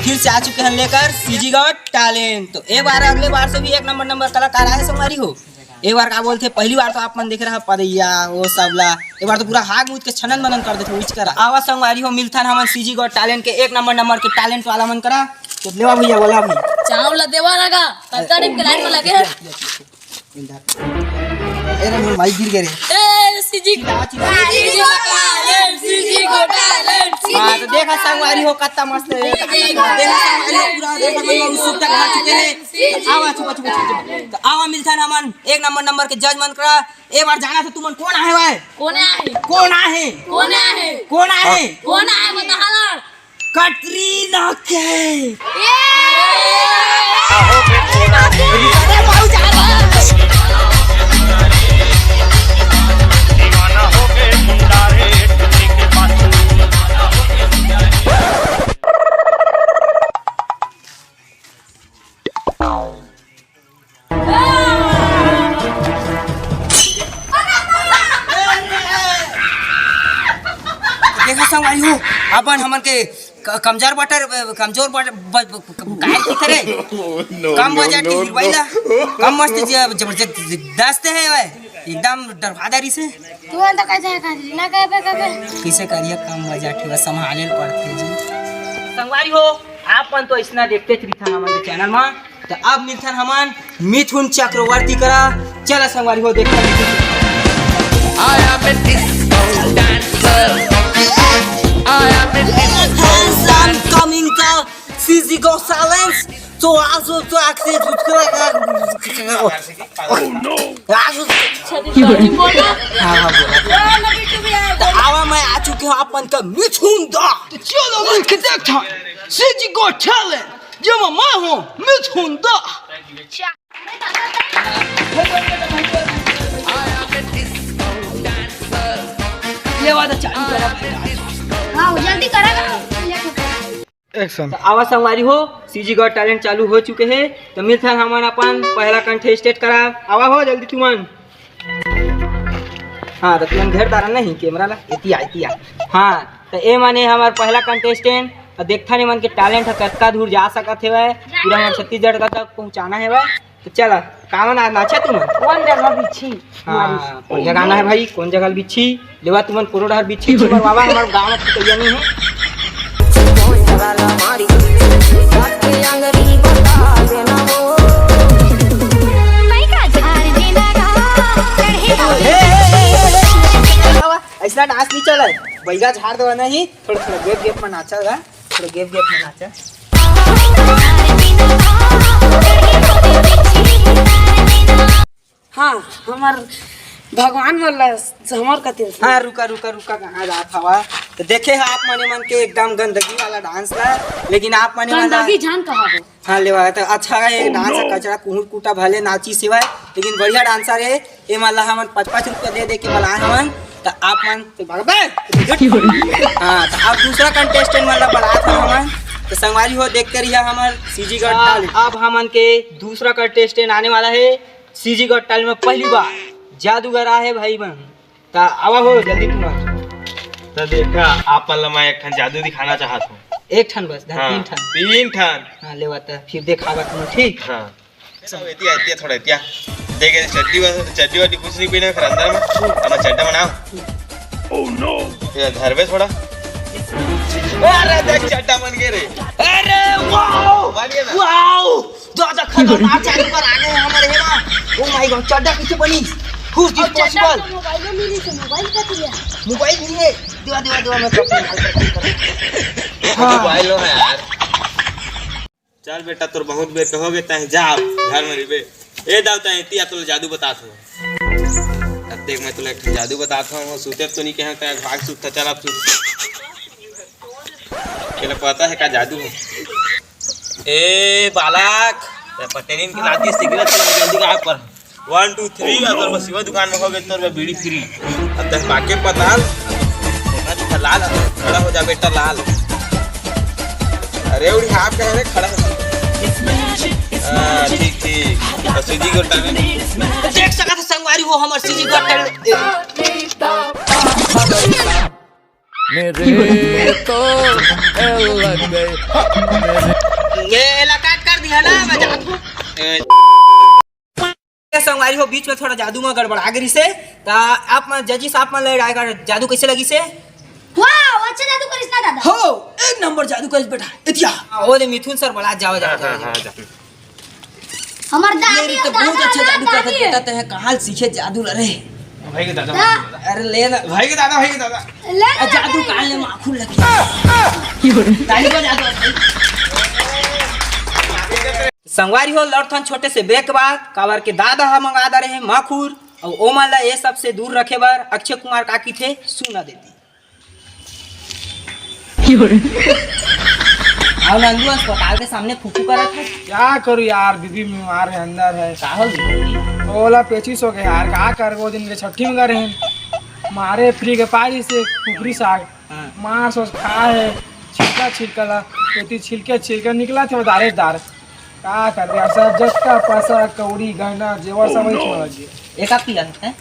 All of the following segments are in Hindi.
फिर से आ चुके हैं लेकर सीजी गॉट टैलेंट। तो एक बार अगले बार से भी एक नंबर कलाकार आए संगवारी हो। एक बार क्या बोलते पहली बार तो आप मन देख रहा पदैया वो सबला, एक बार तो पूरा हाग मुझ के छनन मनन कर देते उच करा। आवा संगवारी हो मिलता हम सीजी गॉट टैलेंट के एक नंबर के टैलेंट वाला मन करा। तो लेवा भैया बोला भी चावल देवा लगा तत्ता टाइम के लाइन में लगे हैं। अरे मोर माइक गिर गए रे। ए सीजी गॉट टैलेंट। हां तो देखा संगवारी हो कितना मस्त है। देखा संगवारी पूरा देखा मैं उत्सुकता खा चुके हैं। आवा चुप तो आवा मिलता हमन एक नंबर के जज मन करा। एक बार जाना था तुमन कौन आहे भाई? कौन आहे बता हाल। कटरीना के देखा संगवारी हो अपन हमन के कमजोर काहे की करे कम बजट के हिलवाइला कम मस्त जबरदस्त है भाई एकदम डरवादारी से। तू अंत कैसे करी ना कैसे करिए कम बजट है संभाले पड़ते जी। संगवारी हो आपन तो इसना देखते थी हमन के चैनल में। तो अब मिलथन हमन मिथुन चक्रवर्ती करा। चला संगवारी हो देखते I am a disco dancer. I am a disco dancer. coming to CG Ghost Silence. तो आजो तो आखिर Oh no. बोला हाँ तो आवा मैं आ चुके हूँ अपन का मिथुन दा। तो चलो मिल के देखता CG Ghost Talent जो मैं हूँ मिथुन दा। ये वाला चालू करा भाई। हां जल्दी करेगा एक्शन। तो आवाज संगवारी हो सीजी गॉट टैलेंट चालू हो चुके हैं। तो मिलता है हमन अपन पहला कंटेस्टेंट करा। आवा हो जल्दी तुमन। हाँ तो तुमन घेर तारा नहीं कैमरा ला एतिया। हाँ तो ए माने हमार पहला कंटेस्टेंट। तो देखता नहीं मन के टैलेंट है कतका दूर जा सकत है भाई पूरा हम छत्तीसगढ़ तक पहुंचाना है भाई। तो चला कामन आज नाचा तुमन कौन जगह बिछी हाँ बढ़िया गाना है भाई। कौन जगह बिच्छी लेवा तुमन कोरोडा बिच्छी तुम्हार बाबा हमारे गाँव में तैयार नहीं है। ऐसा डांस नहीं चला बैगा झाड़ दो नहीं थोड़ा गेप में नाचा थोड़ा गेप में नाचा। हाँ हमार भगवान वाला हमार कते। हाँ रुका कहाँ जात हवा। तो देखे है आप मने मन के एकदम गंदगी वाला डांस है लेकिन आप मने गंदगी जान कहाँ हो। हाँ लेवा तो अच्छा है ये डांस है कचरा कुहूट कूटा भले नाची सिवाय लेकिन बढ़िया डांसर है। ये माला हमन 5-5 रुपया दे के मला हमन। तो आप मन तो हाँ तो आप दूसरा कंटेस्टेंट वाला बढ़ा था हमन। तो संगवारी हो देख कर हमार सीजी गॉट टैलेंट। अब हमन के दूसरा कंटेस्टेंट आने वाला है सीजी गॉट टैलेंट में पहली बार जादूगर है भाई बन। तो आवा हो जल्दी तुम। तो देखा आप मैं एक ठन जादू दिखाना चाहता हूँ। एक ठन बस हाँ, 3 ठन हाँ ले बात फिर देखावा तुम ठीक। हाँ सब एतिया थोड़ा एतिया देखे चड्डी वाली कुछ नहीं पीने फिर अंदर में हम चड्डा बनाओ। ओह नो ये धरवे थोड़ा। अरे देख चड्डा बन गए रे। अरे वाओ दादा खतरनाक चालू पर आ गए हमारे हेमा। ओ माय गॉड चड्डा किसे बनी हु इज पॉसिबल। मोबाइल मिली से मोबाइल का दिया मोबाइल नहीं है देवा मैं मोबाइल है यार। चल बेटा तोर बहुत बेर कहोगे तय जा घर में रिबे ए दावता एतिया तो जादू बतात हो। अब देख मैं तुला एक जादू बताता हूँ। सूते तो नहीं कहे तय भाग सूता चल अब केला पता है का जादू है। ए बालक पटेरिन की नाती सिगरेट जल्दी का पर 1 2 3 अगर बस शिवा दुकान में हो गए तो बीड़ी फ्री। अब तक पाके पताल लाल खड़ा हो जा बेटा लाल। अरे उड़ी हाथ कहने खड़ा ठीक तो सीजी को देख सका था संगवारी हो हमार सीजी गॉट मेरे तो लग गए। ये काट कर दिया ना मैं जादू संगवारी हो बीच में थोड़ा जादू में गड़बड़ा गई से ता आप मन जजी साहब मन ले आएगा जादू कैसे लगी से वाह अच्छा जादू करिस ना दादा हो एक नंबर जादू करिस बेटा इतिया ओ दे मिथुन सर बड़ा जाओ जाओ हमर दादी ये तो बहुत अच्छा जादू करता बेटा ते कहां सीखे जादू रे भाई के दादा अरे ले ना भाई के दादा ले जादू काल ने माखुल लगी ताली बजा दो संगवारी हो लड़थन छोटे से ब्रेक के बाद कावर के दादा हा मंगा दा रहे माखुर और ओ माला ये सब से दूर रखे बर अक्षय कुमार काकी थे सुना देती और नंदू अस्पताल के सामने फूफू करा था क्या करूँ यार, बीबी बीमार है, अंदर है। साहब ओला पेचिस हो गया यार, क्या कर वो दिन के छठी में गए हैं मारे फ्री के पारी से कुकरी साग मार सोच खा है छिलका छिलकला पेटी छिलके निकला थे दारेदार क्या कर यार, सब जस्ता पैसा कौड़ी गहना जेवर सब वही छोड़ दिए। एक आप पिया है ये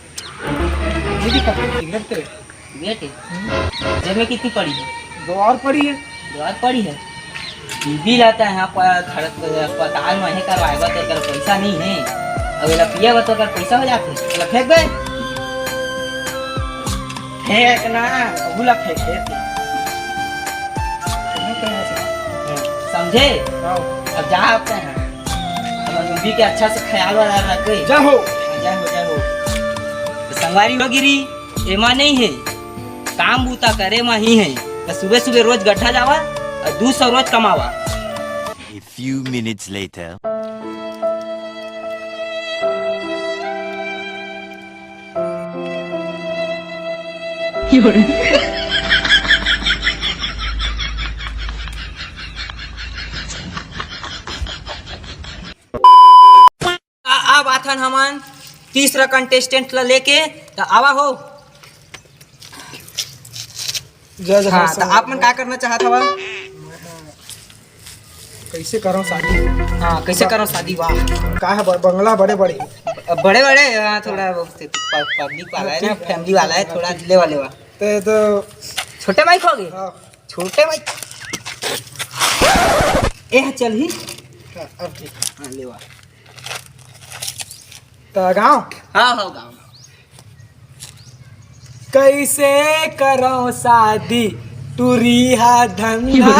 भी सिगरेट तेरे बेटे जेब में कितनी पड़ी है दो और पड़ी है। द्वार पड़ी है बीबी लाता है यहाँ पर अस्पताल में ही करवाएगा तो अगर पैसा नहीं है अब ये पिएगा तो अगर पैसा हो जाते तो फेंक दे फेंकना भूला फेंक देते समझे अब जा आते हैं अब बीबी के अच्छा से ख्याल वाला रखे जा हो तो संगवारी हो गिरी एमा नहीं है काम बूता करे में ही है तो सुबह सुबह रोज गड्ढा जावा और 200 रोज कमावा। A few minutes later. अब आथन हमन तीसरा कंटेस्टेंट ला लेके तो आवा हो जज हाँ तो आप मन क्या करना चाहता हुआ कैसे करो शादी, हाँ कैसे करो शादी वाह का है बंगला बड़े बड़े बड़े बड़े हाँ थोड़ा पब्लिक वाला है ना फैमिली वाला है थोड़ा लेवा लेवा तो छोटे माइक हो गए हाँ, छोटे माइक ए चल ही अब ठीक हाँ लेवा तो गाँव हाँ हो गाँव कैसे करो शादी टूरिया धंधा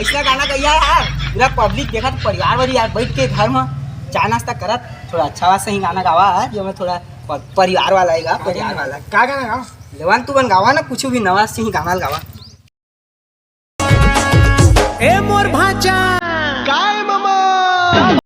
ऐसा गाना गैया यार पूरा पब्लिक देखा तो परिवार वाली यार बैठ के घर में चाय नाश्ता करत थोड़ा अच्छा सही गाना गावा है जो मैं थोड़ा परिवार वाला आएगा परिवार वाला क्या गाना गाँव लेवान तू बन गावा ना कुछ भी नवा से ही गाना गावा ए मोर भाचा काय मामा